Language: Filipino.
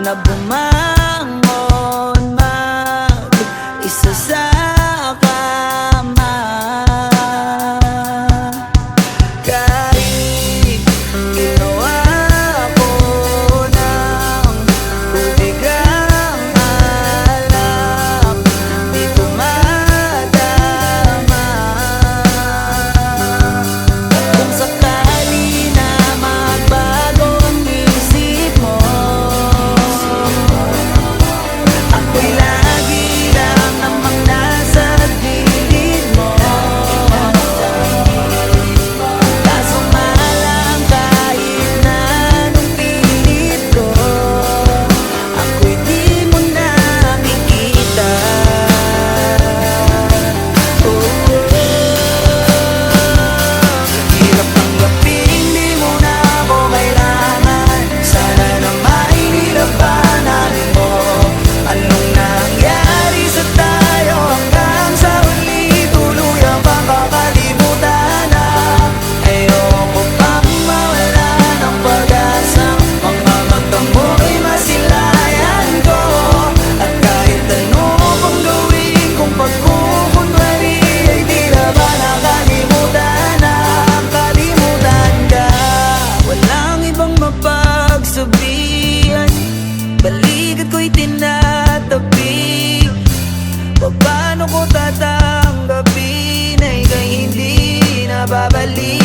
na bumangon mag-isa sa kama. Kahit ginawa ko ng tubigang alak, di tumatama. Kung sakali na magbago ang isip mo, ako'y lagi lang namang nasa gilid mo. Kaso nga lang kahit na anong pilit ko, ako'y di mo nakikita. Hirap tanggapin, di mo na ako kailangan. Sana na may nilabanan mo. Anong nangyari sa tayo hanggang sa huli, tuluyang makakalimutan na. Ayoko pang mawala ng pag-asang mga mata mo'y masilayan ko. At kahit ano pang gawin kong pagkukunwari, ay di na ba nakalimutan na kalimutan ka. Walang ibang mapagsabihan, balikat ko'y tinatabi. Paano ko tatanggapin ay kay hindi na babalik?